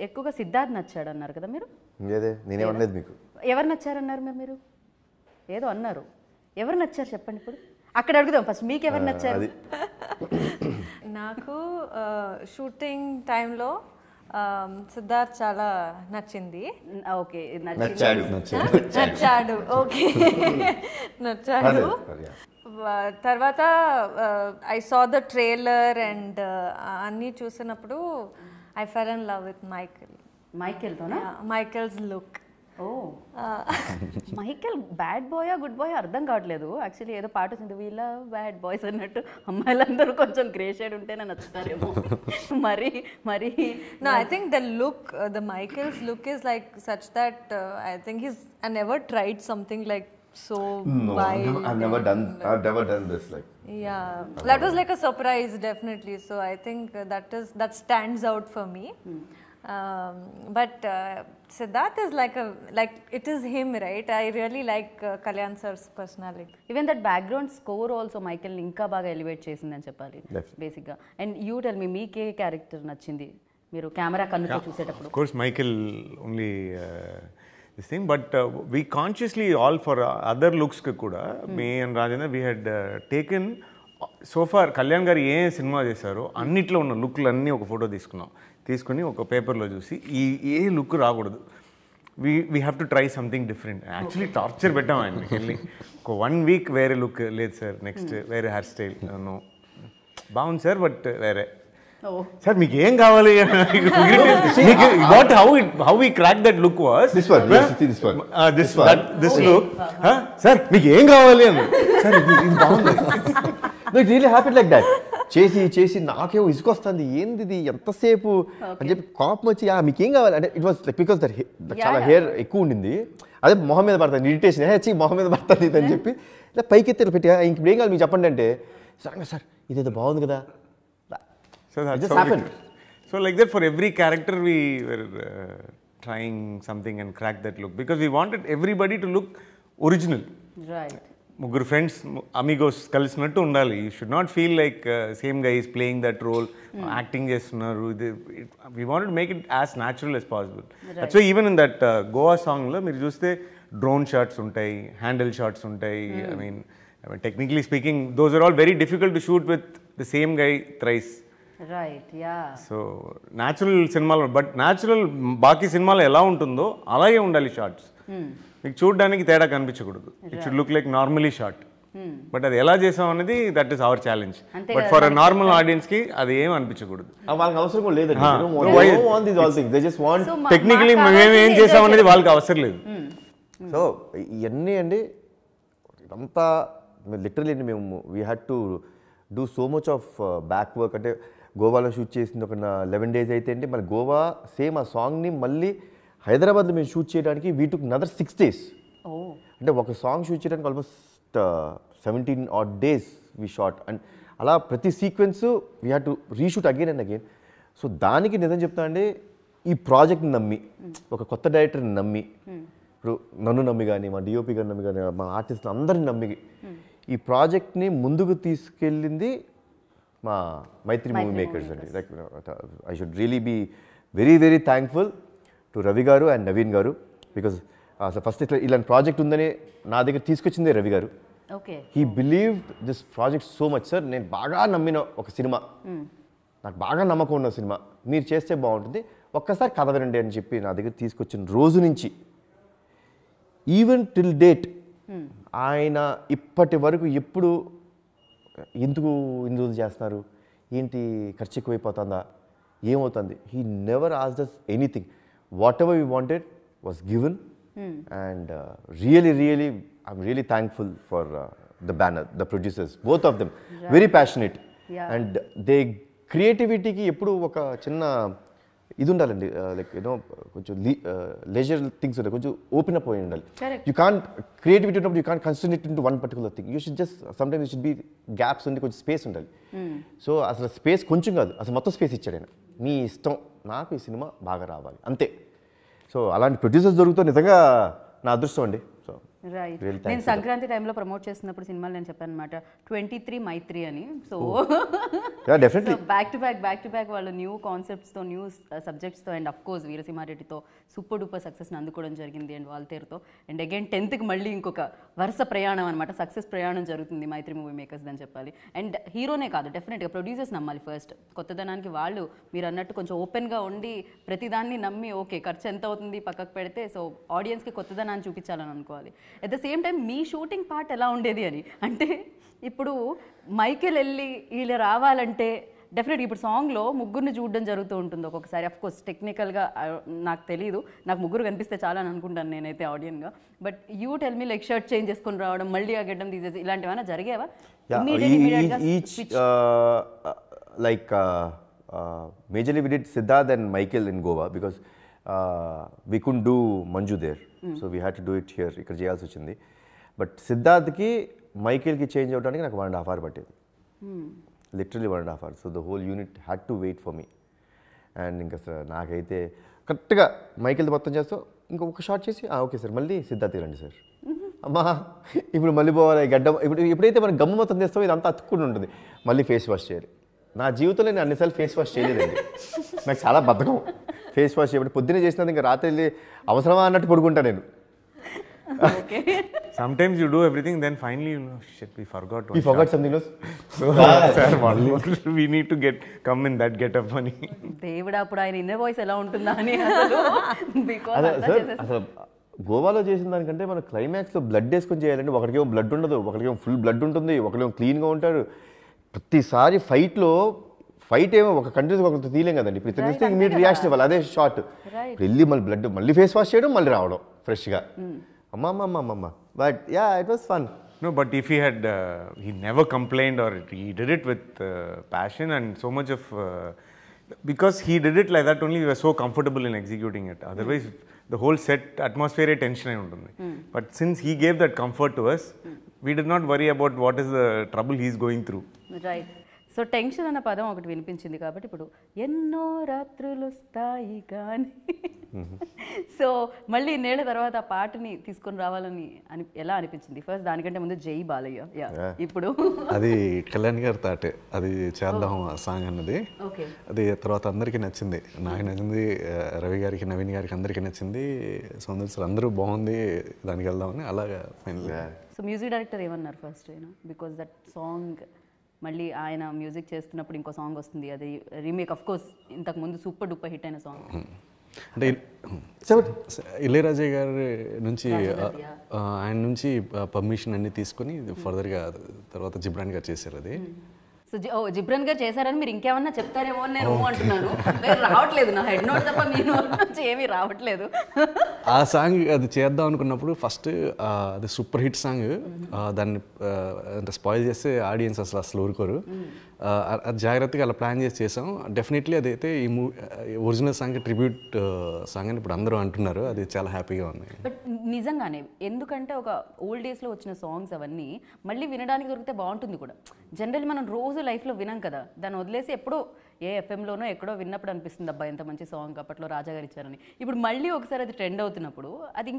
ఎక్కువగా సిద్ధార్థ్ నచ్చాడు అన్నారు కదా మీరు? లేదే, నేనేమనలేదు. మీకు ఎవరు నచ్చారన్నారు మీరు? ఏదో అన్నారు, ఎవరు నచ్చారు చెప్పండి. ఇప్పుడు అక్కడ అడుగుదాం ఫస్ట్, మీకు ఎవరు నచ్చారు? నాకు షూటింగ్ టైంలో సిద్ధార్థ్ చాలా నచ్చింది. ఓకే, నచ్చాడు. ఓకే, నచ్చాడు. తర్వాత I saw the trailer and అన్నీ చూసినప్పుడు I fell in love with Michael's look. Oh, Michael bad బాయా గుడ్ బాయ్ అర్థం కావట్లేదు. యాక్చువల్లీ ఏదో పాట వచ్చింది, వీ లవ్ బ్యాడ్ బాయ్స్ అన్నట్టు. అమ్మాయిలందరూ కొంచెం గ్రే షేడ్ ఉంటేనే నచ్చుతారేమో మరి. No, I think the look, the Michael's look is like such that I think I never tried something like so wild. No, I've never done this like. Yeah, that was like a surprise, definitely. So I think that stands out for me. But Siddharth is like it is him, right? I really like Kalyan sir's personality. Even that background score also Michael ఇంకా బాగా elevate చేసిందని చెప్పాలి బేసిక్గా. And you tell మీ, మీకే character నచ్చింది మీరు camera కన్నుతో చూసేటప్పుడు? Of course Michael only this thing, but we consciously all for other looks kuda me and Rajendra we had taken so far Kalyan గారు ఏ సినిమా చేశారో అన్నిట్లో ఉన్న లుక్లు అన్నీ ఒక ఫోటో తీసుకుని ఒక పేపర్లో చూసి ఏ లుక్ రాకూడదు, we have to try something different. Actually torture పెట్టాం ఆయన్ని వెళ్ళి. ఒక 1 week వేరే లుక్, లేదు సార్ నెక్స్ట్ వేరే హెయిర్ స్టైల్, నో బాగుంది సార్ బట్ వేరే సార్, మీకు ఏం కావాలి? How we crack that look was this look. Sir మీకు ఏం కావాలి అని, సార్ ఇది బాగుంది. It really happened like that. చేసి నాకేమో ఇసుకొస్తుంది, ఏంది ఇది ఎంతసేపు అని చెప్పి కోపం వచ్చి మీకేం కావాలి అంటే it was like because that చాలా హెయిర్ ఎక్కువ ఉండింది, అదే మొహం మీద పడుతుంది, ఇరిటేషన్ మొహం మీద పడుతుంది అని చెప్పి ఇలా పైకి ఎత్తి పెట్టి ఇంకేం కావాలి మీకు చెప్పండి అంటే, సడన్గా సార్ ఇదేదో బాగుంది కదా. So that's just happened. So like that for every character we were trying something and crack that look because we wanted everybody to look original. Right. Mugguru friends, amigos కలిసినట్టు ఉండాలి. You should not feel like same guy is playing that role, acting చేస్తున్నారు. We wanted to make it as natural as possible. Right. That's why even in that Goa song లో మీరు చూస్తే drone shots ఉంటాయి, handle shots ఉంటాయి. I mean technically speaking those are all very difficult to shoot with the same guy thrice. Right, yeah. So natural సినిమాలో, but natural బాకీ సినిమాలో ఎలా ఉంటుందో అలాగే ఉండాలి షార్ట్స్. మీకు చూడడానికి తేడా కనిపించకూడదు. It should look like normally short. But అది ఎలా చేసాం అనేది that is our challenge. But for normal ఆడియన్స్కి అది ఏం అనిపించకూడదు. వాళ్ళకి అవసరం కూడా లేదండి. టెక్నికలీ మేము ఏం చేసాం అనేది వాళ్ళకి అవసరం లేదు. సో ఇవన్నీ అండి అంతా లిటరలీ మేము we had to do so much of back work. అంటే గోవాలో షూట్ చేసింది ఒక 11 days అయితే అండి, మళ్ళీ గోవా సేమ్ ఆ సాంగ్ని మళ్ళీ హైదరాబాద్లో మేము షూట్ చేయడానికి వీ టుక్ another 6 days. అంటే ఒక సాంగ్ షూట్ చేయడానికి almost 17 odd days we shot. And అలా ప్రతి sequence we had to reshoot again and again. So దానికి నిజం చెప్తా అండి, ఈ ప్రాజెక్ట్ని నమ్మి ఒక కొత్త డైరెక్టర్ని నమ్మి, ఇప్పుడు నన్ను నమ్మి కానీ మా డిఓపి గారిని నమ్మి కానీ మా ఆర్టిస్ట్ని అందరిని నమ్మి ఈ ప్రాజెక్ట్ని ముందుకు తీసుకెళ్ళింది మా మైత్రి మూవీ మేకర్స్ అండి. Like I should really be very very thankful to Ravi garu and Naveen గారు. బికాజ్ అసలు ఫస్ట్ ఇట్లా ఇలాంటి ప్రాజెక్ట్ ఉందని నా దగ్గర తీసుకొచ్చిందే రవి గారు. He believed this project so much. Sir నేను బాగా నమ్మిన ఒక సినిమా, నాకు బాగా నమ్మకం ఉన్న సినిమా, మీరు చేస్తే బాగుంటుంది, ఒక్కసారి కథ వినండి అని చెప్పి నా దగ్గర తీసుకొచ్చిన రోజు నుంచి ఈవెన్ టిల్ డేట్ ఆయన ఇప్పటి వరకు ఎప్పుడు ఎందుకు ఇన్ని రోజులు చేస్తున్నారు, ఏంటి ఖర్చు ఎక్కువైపోతుందా, ఏమవుతుంది, he never asked us anything. Whatever we wanted was given. And really really I'm really thankful for the banner, the producers, both of them very passionate. And they క్రియేటివిటీకి ఎప్పుడు ఒక చిన్న ఇది ఉండాలండి, లైక్ యూనో కొంచెం leisure things ఉండాలి, కొంచెం open up అయి ఉండాలి. యూ కాంట్ క్రియేటివిటీ ఉన్నప్పుడు you can't construct it into one particular thing. You should just sometimes you should be gaps ఉండి కొంచెం స్పేస్ ఉండాలి. సో అసలు స్పేస్ కొంచెం కాదు, అసలు మొత్తం స్పేస్ ఇచ్చాడు ఆయన. మీ ఇష్టం, నాకు ఈ సినిమా బాగా రావాలి అంతే. సో అలాంటి ప్రొడ్యూసర్స్ దొరుకుతూ నిజంగా నా అదృష్టం అండి. So right. నేను సంక్రాంతి టైంలో ప్రమోట్ చేస్తున్నప్పుడు సినిమాలు నేను చెప్పాను అనమాట 23 మైత్రి అని. సో బ్యాక్ టు బ్యాక్ వాళ్ళు న్యూ కాన్సెప్ట్స్తో, న్యూ సబ్జెక్ట్స్తో, అండ్ అఫ్ కోర్స్ వీరసింహారెడ్డితో సూపర్ డూపర్ సక్సెస్ని అందుకోవడం జరిగింది. అండ్ వాల్తేరుతో, అండ్ అగైన్ 10th మళ్ళీ ఇంకొక వరుస ప్రయాణం అనమాట, సక్సెస్ ప్రయాణం జరుగుతుంది మైత్రి మూవీ మేకర్స్ అని చెప్పాలి. అండ్ హీరోనే కాదు, డెఫినెట్గా ప్రొడ్యూసర్స్ నమ్మాలి ఫస్ట్. కొత్తదనానికి వాళ్ళు మీరు అన్నట్టు కొంచెం ఓపెన్గా ఉండి ప్రతిదాన్ని నమ్మి ఓకే ఖర్చు ఎంత అవుతుంది పక్కకు పెడితే, సో ఆడియన్స్కి కొత్తదనాన్ని చూపించాలని అనుకోవాలి. At the same time me shooting part ఎలా ఉండేది అని అంటే, ఇప్పుడు మైకేల్ వెళ్ళి వీళ్ళు రావాలంటే డెఫినెట్గా ఇప్పుడు సాంగ్లో ముగ్గురిని చూడడం జరుగుతూ ఉంటుంది ఒక్కొక్కసారి. అఫ్ కోర్స్ టెక్నికల్గా నాకు తెలియదు, నాకు ముగ్గురు కనిపిస్తే చాలా అని అనుకుంటాను నేనైతే ఆడియన్గా. But you tell me like shirt change చేసుకొని రావడం, మళ్ళీ ఆ గడ్డం తీసేసి, ఇలాంటివైనా జరిగేవా? Like majorly we did Siddharth and Michael in Goa because we couldn't do Manju there. So we had to do it here. ఇక్కడ చేయాల్సి వచ్చింది. బట్ సిద్ధార్థ్కి మైకేల్కి చేంజ్ అవడానికి నాకు 1.5 hours పట్టేది. Literally 1.5 hours. So the whole unit had to wait for me. And ఇంకా sir నాకైతే కరెక్ట్గా మైకేల్ది మొత్తం చేస్తూ ఇంకొక షార్ట్ చేసి ఓకే సార్ మళ్ళీ సిద్ధార్థ్ రండి సార్, అమ్మా ఇప్పుడు మళ్ళీ పోవాలి గడ్డం, ఎప్పుడైతే మనం గమ్ము మొత్తం చేస్తామో ఇదంతా అతుక్కుని ఉంటుంది, మళ్ళీ ఫేస్ వాష్ చేయాలి. నా జీవితంలో నేను అన్నిసార్లు ఫేస్ వాష్ చేయలేదండి, నాకు చాలా బద్ధకం ఫేస్ వాష్ చేయబట్టి. పొద్దున్నే చేసినది ఇంకా రాత్రి వెళ్ళి అవసరమా అన్నట్టు పడుకుంటా నేను. Sometimes you do everything, then finally you know, shit, we forgot something else. So, sir, we need to come in that get up money. దేవుడా అప్పుడు ఆయన ఇన్నర్ వాయిస్ ఎలా ఉంటుందా అని అసలు గోవాలో చేసిన దానికంటే మన క్లైమాక్స్లో బ్లడ్ వేసుకొని చేయాలంటే ఒకరికేమో బ్లడ్ ఉండదు, ఒకరికేమో ఫుల్ బ్లడ్ ఉంటుంది, ఒకరికేమో క్లీన్గా ఉంటారు. ప్రతిసారి ఫైట్ ఏమో ఒక కంట్రీస్ ఒకరితో తీయలేం కదండి. ఇప్పుడు ఇతను ఇమీడియట్ రియాక్షన్ ఇవ్వాలి, అదే షార్ట్. వెళ్ళి మళ్ళీ బ్లడ్ మళ్ళీ ఫేస్ వాష్ చేయడం, మళ్ళీ రావడం ఫ్రెష్గా. అమ్మమ్మ. But yeah it was fun. No, but if he had, he never complained, or he did it with passion and so much of, because he did it like that only, we were so comfortable in executing it. Otherwise, the whole set atmosphere tension ayi untundi. But since he gave that comfort to us, we did not worry about what is the trouble he is going through. Right. So tension అన్న పదం ఒకటి వినిపించింది కాబట్టి ఇప్పుడు ఎన్నో రాత్రులు వస్తాయి కానీ సో మళ్ళీ ఇన్నేళ్ల తర్వాత ఆ పాటని తీసుకొని రావాలని ఎలా అనిపించింది? ఫస్ట్ దానికంటే ముందు జై బాలయ్య, ఇప్పుడు అది కళ్యాణ్ గారి తాటే, అది చేద్దాం ఆ సాంగ్ అన్నది. అది తర్వాత అందరికీ నచ్చింది, నాకు నచ్చింది, రవి గారికి, నవీన్ గారికి అందరికీ నచ్చింది. సౌందర్య సార్ అందరూ బాగుంది, దానికి వెళ్దామని అలాగా ఫైనల్. సో మ్యూజిక్ డైరెక్టర్ ఏమన్నారు ఫస్ట్? బికాస్ దట్ సాంగ్ మళ్ళీ ఆయన మ్యూజిక్ చేస్తున్నప్పుడు ఇంకో సాంగ్ వస్తుంది, అది రీమేక్, అఫ్ కోర్స్ ఇంతకు ముందు సూపర్ డూపర్ హిట్ అయిన సాంగ్. అంటే ఇళయరాజా గారి నుంచి ఆయన నుంచి పర్మిషన్ అన్ని తీసుకొని ఫర్దర్గా తర్వాత జిబ్రాన్ గారు చేశారు అది. సో జిబ్రాన్ గారు చేశారని మీరు ఇంకేమన్నా చెప్తారేమో అని నేను అంటున్నాను. మీరు రావట్లేదు, నా హెడ్ నోట్ తప్ప మీ నోట్ నుంచి ఏమీ రావట్లేదు. ఆ సాంగ్ అది చేద్దాం అనుకున్నప్పుడు ఫస్ట్ అది సూపర్ హిట్ సాంగ్, దాన్ని అంటే స్పాయిల్ చేస్తే ఆడియన్స్ అసలు ఊరుకోరు. అది జాగ్రత్తగా అలా ప్లాన్ చేసి చేసాం. డెఫినెట్లీ అదైతే ఈ ఒరిజినల్ సాంగ్ ట్రిబ్యూట్ సాంగ్ అని ఇప్పుడు అందరూ అంటున్నారు. అది చాలా హ్యాపీగా ఉంది. బట్ నిజంగానే ఎందుకంటే ఒక ఓల్డ్ డేస్లో వచ్చిన సాంగ్స్ అవన్నీ మళ్ళీ వినడానికి దొరికితే బాగుంటుంది కూడా. జనరల్ మనం రోజు లైఫ్లో వినాం కదా, దాన్ని వదిలేసి ఎప్పుడో ఏ ఎఫ్ఎంలోనో ఎక్కడో విన్నప్పుడు అనిపిస్తుంది అబ్బా ఎంత మంచి సాంగ్ అప్పట్లో రాజా గారు ఇచ్చారని. ఇప్పుడు మళ్ళీ ఒకసారి అది ట్రెండ్ అవుతున్నప్పుడు అది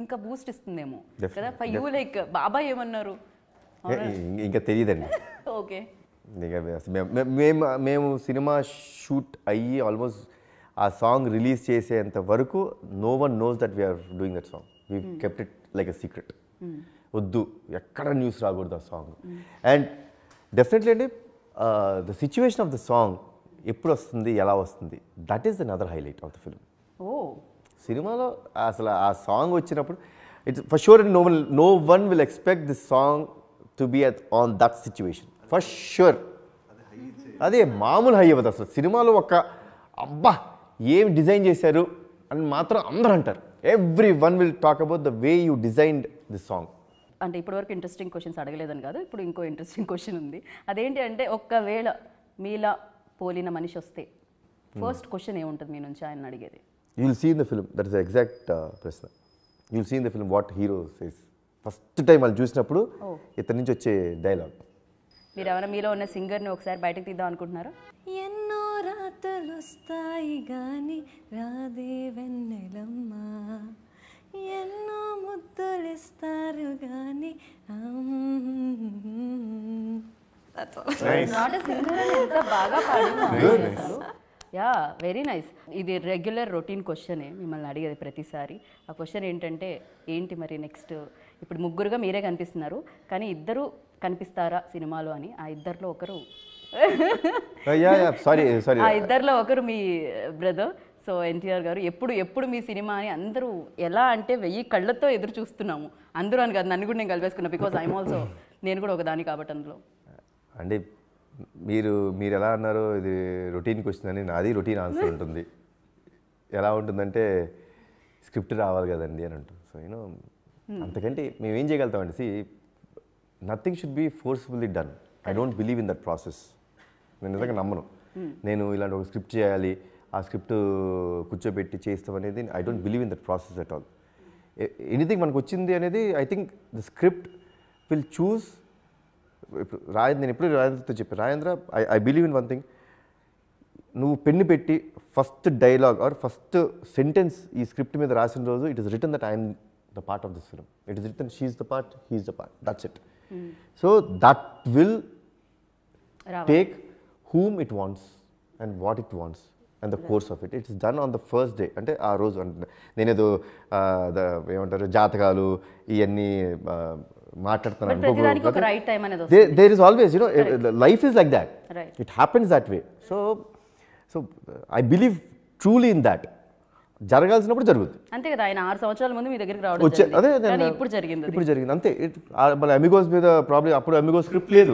ఇంకా బూస్ట్ ఇస్తుందేమో కదా. ఫర్ యూ లైక్ బాబాయ్ ఏమన్నారు? ఇంకా తెలియదండి. ఓకే. మేము సినిమా షూట్ అయ్యి ఆల్మోస్ట్ ఆ సాంగ్ రిలీజ్ చేసేంత వరకు no one knows that we are doing that song. We kept it like a secret. వద్దు, ఎక్కడ న్యూస్ రాకూడదు ఆ సాంగ్. అండ్ డెఫినెట్లీ అండి the situation of the song ఎప్పుడు వస్తుంది, ఎలా వస్తుంది, that is another highlight of the film. సినిమాలో అసలు ఆ సాంగ్ వచ్చినప్పుడు it's for sure no one will expect this song to be on that situation for sure. అదే మామూలు హై అవ్వదు అసలు. సినిమాలో ఒక అబ్బా ఏం డిజైన్ చేశారు అని మాత్రం అందరూ అంటారు. Every one will talk about the way you designed this song. అంటే ఇప్పటివరకు ఇంట్రెస్టింగ్ క్వశ్చన్స్ అడగలేదని కాదు, ఇప్పుడు ఇంకో ఇంట్రెస్టింగ్ క్వశ్చన్ ఉంది. అదేంటి అంటే ఒక్కవేళ మీలా పోలిన మనిషి వస్తే ఫస్ట్ క్వశ్చన్ ఏముంటుంది మీ నుంచి ఆయన అడిగేది? You will see in the film, that is exact ప్రశ్న. You will see in the film what hero says. First time వాళ్ళు చూసినప్పుడు ఇతని నుంచి వచ్చే డైలాగ్. మీరు ఎవరైనా మీలో ఉన్న సింగర్ని ఒకసారి బయటకు తీద్దాం అనుకుంటున్నారా? ఎన్నో రాతలు వస్తాయి గాని రాదే వెన్నెలమ్మ, ఎన్నో ముద్దులిస్తారు గాని. ఎంత బాగా పాడినారు. Yeah, very nice. ఇది రెగ్యులర్ రొటీన్ క్వశ్చనే మిమ్మల్ని అడిగేది ప్రతిసారి. ఆ క్వశ్చన్ ఏంటంటే ఏంటి మరి నెక్స్ట్? ఇప్పుడు ముగ్గురుగా మీరే కనిపిస్తున్నారు, కానీ ఇద్దరు కనిపిస్తారా సినిమాలో అని. ఆ ఇద్దరిలో ఒకరు ఆ ఇద్దరిలో ఒకరు మీ బ్రదర్. సో ఎన్టీఆర్ గారు ఎప్పుడు మీ సినిమా అని అందరూ ఎలా అంటే 1000 కళ్ళతో ఎదురు చూస్తున్నాము. అందరూ అని కాదు, నన్ను కూడా నేను కలిపేసుకున్నా. బికాజ్ ఐఎమ్ ఆల్సో, నేను కూడా ఒకదాని కాబట్టి అందులో. అంటే మీరు ఎలా అన్నారో ఇది రొటీన్ క్వశ్చన్ అని, నాది రొటీన్ ఆన్సర్ ఉంటుంది. ఎలా ఉంటుందంటే స్క్రిప్ట్ రావాలి కదండి అని ఉంటుంది. సో యూనో అంతకంటే మేము ఏం చేయగలుగుతామండి. See nothing should be forcefully done. I don't believe in that process. నేను నిజంగా నమ్మను. నేను ఇలాంటి ఒక స్క్రిప్ట్ చేయాలి, ఆ స్క్రిప్ట్ కూర్చోబెట్టి చేస్తాం అనేది I don't believe in that process at all. Anything మనకు వచ్చింది అనేది I think the script will choose. ఇప్పుడు నేను ఎప్పుడు రాజేంద్రతో చెప్పాను, Rajendra I believe in one thing. నువ్వు పెన్ను పెట్టి first dialogue or first sentence ఈ స్క్రిప్ట్ మీద రాసిన రోజు it is return that I'm the part of this film. It is return she is the part, he is the part, that's it. So that will take whom it wants and what it wants and the course of it. It's done on the first day. అంటే ఆ రోజు నేనేదో ఏమంటారు జాతకాలు ఇవన్నీ మాట్లాడుతున్నాను. There is always, you know, life is like that. It happens that way. So I believe truly in that. జరగాల్సినప్పుడు జరుగుతుంది అంతే కదా. ఆయన 6 సంవత్సరాల ముందు మీ దగ్గరికి రావడం జరిగింది, ఇప్పుడు జరిగింది అంతే. మళ్ళీ అమిగోస్ మీద ప్రాబ్లం, అప్పుడు అమిగోస్ స్క్రిప్ట్ లేదు.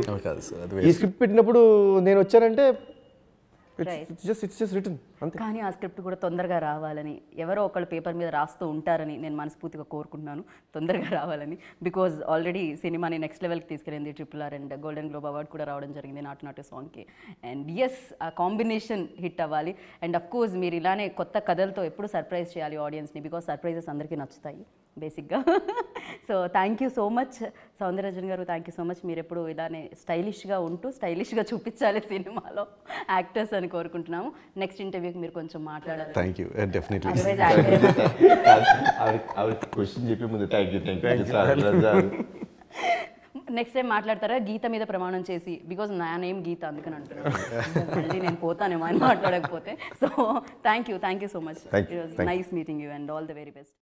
ఈ స్క్రిప్ట్ పెట్టినప్పుడు నేను వచ్చానంటే ఇట్స్ జస్ట్ రిటన్ అంతే. కానీ ఆ స్క్రిప్ట్ కూడా తొందరగా రావాలని ఎవరో ఒకళ్ళు పేపర్ మీద రాస్తూ ఉంటారని నేను మనస్ఫూర్తిగా కోరుకుంటున్నాను, తొందరగా రావాలని. బికాజ్ ఆల్రెడీ సినిమాని నెక్స్ట్ లెవెల్కి తీసుకెళ్ళింది RRR and golden globe award కూడా రావడం జరిగింది నాటు నాటు సాంగ్కి. అండ్ ఎస్, ఆ కాంబినేషన్ హిట్ అవ్వాలి. అండ్ అఫ్ కోర్స్ మీరు ఇలానే కొత్త కథలతో ఎప్పుడు సర్ప్రైజ్ చేయాలి ఆడియన్స్ని, బికాజ్ సర్ప్రైజెస్ అందరికీ నచ్చుతాయి బేసిక్గా. So thank you so much Soundararajan గారు, థ్యాంక్ యూ సో మచ్. మీరు ఎప్పుడు ఇలానే స్టైలిష్గా ఉంటూ స్టైలిష్గా చూపించాలి సినిమాలో యాక్టర్స్ అని కోరుకుంటున్నాము. నెక్స్ట్ ఇంటర్వ్యూకి మీరు కొంచెం మాట్లాడాలి. Thank you, definitely. Next time మాట్లాడతారా గీత మీద ప్రమాణం చేసి? బికాజ్ నా నేమ్ గీత అందుకని అంటున్నాను, మళ్ళీ నేను పోతానేమో అని మాట్లాడకపోతే. So thank you so much. It was nice meeting you and all the very best.